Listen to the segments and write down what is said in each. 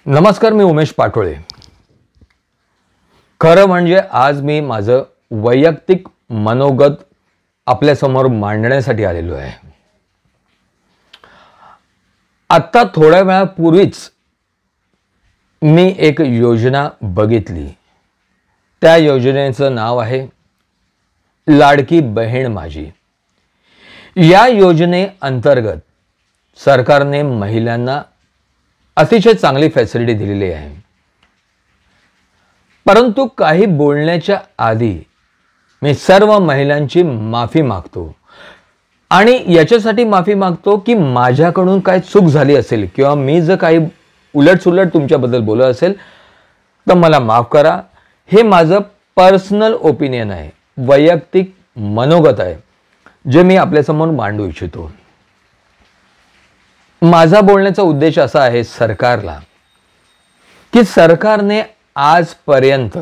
नमस्कार, मी उमेश पाटोळे। खरं म्हणजे आज मी माझं वैयक्तिक मनोगत आपल्या समोर मांडण्यासाठी आलेलो आहे। आता थोड्या वेळापूर्वीच मी एक योजना बघितली। त्या योजनेचं नाव आहे लाडकी बहीण माझी। या योजनेअंतर्गत सरकारने महिलांना अतिशय चांगली फॅसिलिटी दिलेली आहे। परंतु काही बोलण्याच्या आधी मी सर्व महिलांची माफी मागतो आणि याच्यासाठी माफी मागतो की माझ्याकडून काय चूक झाली असेल किंवा मी जर काही उलटसुलट तुमच्याबद्दल बोललो असेल तर मला माफ करा। हे माझं पर्सनल ओपिनियन आहे, वैयक्तिक मनोगत आहे, जे मी आपल्यासमोर मांडू इच्छितो। माझा बोलण्याचा उद्देश असा आहे सरकारला की सरकारने आजपर्यंत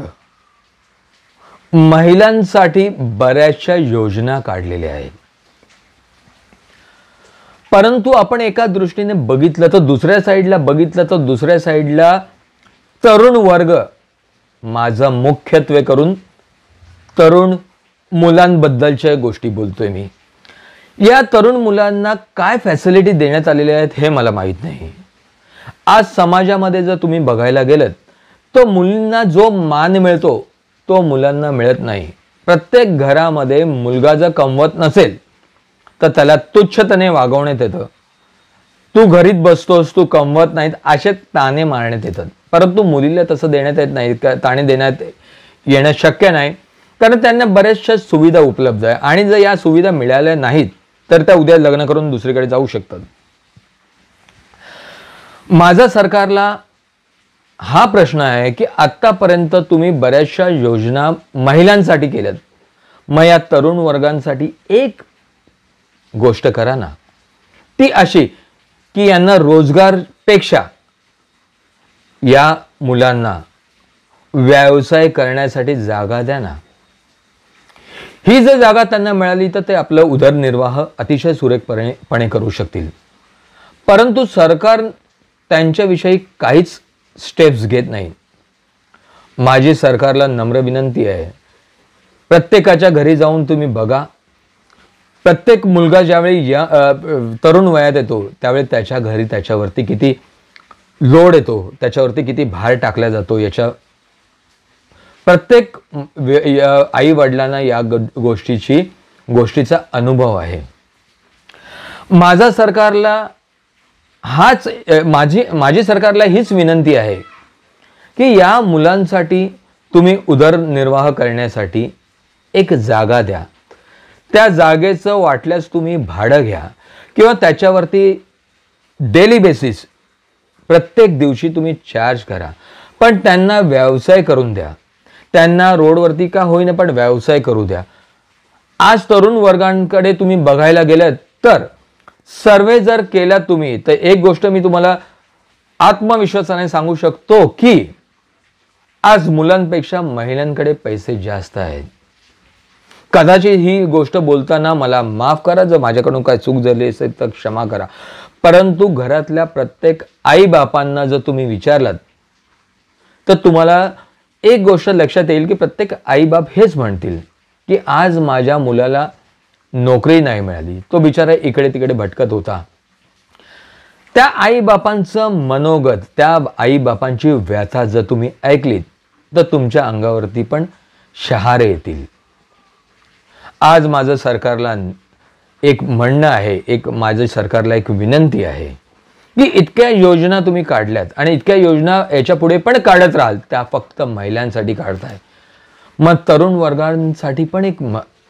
महिलांसाठी बऱ्याचशा योजना काढलेल्या आहेत, परंतु आपण एका दृष्टीने बघितलं तर दुसऱ्या साइडला तरुण वर्ग, माझा मुख्यत्वे करून तरुण मुलांबद्दलच्या गोष्टी बोलतोय मी। या तरुण मुलांना काय फॅसिलिटी देण्यात आलेल्या आहेत हे मला माहित नाही। आज समाजामध्ये जर तुम्ही बघायला गेलत तो मुलींना जो मान मिळतो तो मुलांना मिळत नाही। प्रत्येक घरामध्ये मुलगा जर कमवत नसेल तर त्याला तुच्छतेने वागवण्यात येतं। तू घरीत बसतोस, तू कमवत नाहीत, असे ताणे मारण्यात येतात। परंतु मुलीला तसं देण्यात येत नाही, ताणे देण्यात येणं शक्य नाही, कारण त्यांना बऱ्याचशा सुविधा उपलब्ध आहे आणि जर या सुविधा मिळाल्या नाहीत तर त्या उद्या लग्न करून दुसरीकडे जाऊ शकतात। माझा सरकारला हा प्रश्न आहे की आतापर्यंत तुम्ही बऱ्याचशा योजना महिलांसाठी केल्यात, मग या तरुण वर्गांसाठी एक गोष्ट करा ना, ती अशी की यांना रोजगारपेक्षा या मुलांना व्यवसाय करण्यासाठी जागा द्या ना। ही जर जागा त्यांना मिळाली तर ते आपलं उदरनिर्वाह अतिशय सुरेखपणे करू शकतील। परंतु सरकार त्यांच्याविषयी काहीच स्टेप्स घेत नाही। माझी सरकारला नम्र विनंती आहे, प्रत्येकाच्या घरी जाऊन तुम्ही बघा। प्रत्येक मुलगा ज्यावेळी तरुण वयात येतो त्यावेळी त्याच्या घरी त्याच्यावरती किती लोड येतो, त्याच्यावरती किती भार टाकला जातो, याच्या प्रत्येक आई वडिलांना या गोष्टीचा अनुभव आहे। माझी सरकारला हीच विनंती आहे की या मुलांसाठी तुम्ही उदरनिर्वाह करण्यासाठी एक जागा द्या। त्या जागेचं वाटल्यास तुम्ही भाडं घ्या किंवा त्याच्यावरती डेली बेसिस प्रत्येक दिवशी तुम्ही चार्ज करा, पण त्यांना व्यवसाय करून द्या। त्यांना रोडवरती का होईना पण व्यवसाय करू द्या। आज तरुण वर्गांकडे तुम्ही बघायला गेलात तर सर्वे जर केला तुम्ही तर एक गोष्ट मी तुम्हाला आत्मविश्वासाने सांगू शकतो की आज मुलांपेक्षा महिलांकडे पैसे जास्त आहेत। कदाचित ही गोष्ट बोलताना मला माफ करा, जर माझ्याकडून काय चूक झाली असेल तर क्षमा करा, परंतु घरातल्या प्रत्येक आई बापांना जर तुम्ही विचारलात तर तुम्हाला एक गोष्ट लक्षात येईल की प्रत्येक आई बाप हेच म्हणतील की आज माझ्या मुलाला नोकरी नाही मिळाली, तो बिचारा इकडे तिकडे भटकत होता। त्या आई बापांचं मनोगत, त्या आई बापांची व्यथा जर तुम्ही ऐकलीत तर तुमच्या अंगावरती पण शहारे येतील। आज माझं सरकारला एक म्हणणं आहे, माझं सरकारला एक विनंती आहे की इतक्या योजना तुम्ही काढल्यात आणि इतक्या योजना याच्या पुढे पण काढत राहाल, त्या फक्त महिलांसाठी काढताय। मग तरुण वर्गांसाठी पण एक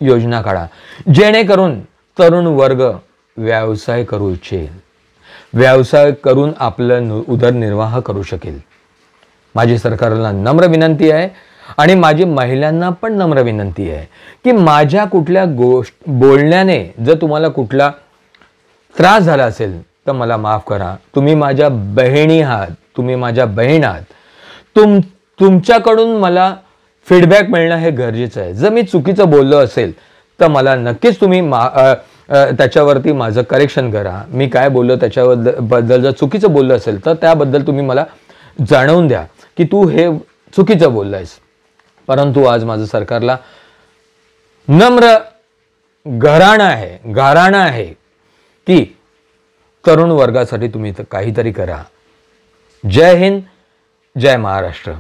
योजना काढा, जेणेकरून तरुण वर्ग व्यवसाय करू इच्छेल, व्यवसाय करून आपलं उदरनिर्वाह करू शकेल। माझी सरकारला नम्र विनंती आहे आणि माझी महिलांना पण नम्र विनंती आहे की माझ्या कुठल्या बोलण्याने जर तुम्हाला कुठला त्रास झाला असेल तर मला माफ करा। तुम्ही माझ्या बहिणी आहात, तुम्ही माझ्या बहीण आहात। तुमच्याकडून मला फीडबॅक मिळणं हे गरजेचं आहे। जर मी चुकीचं बोललो असेल तर मला नक्कीच तुम्ही त्याच्यावरती माझं करेक्शन करा। मी काय बोललो त्याच्याबद्दल जर चुकीचं बोललो असेल तर त्याबद्दल तुम्ही मला जाणवून द्या की तू हे चुकीचं बोललायस. परंतु आज माझं सरकारला नम्र घराणा आहे की तरुण वर्गासाठी तुम्ही काहीतरी करा. जय हिंद, जय महाराष्ट्र.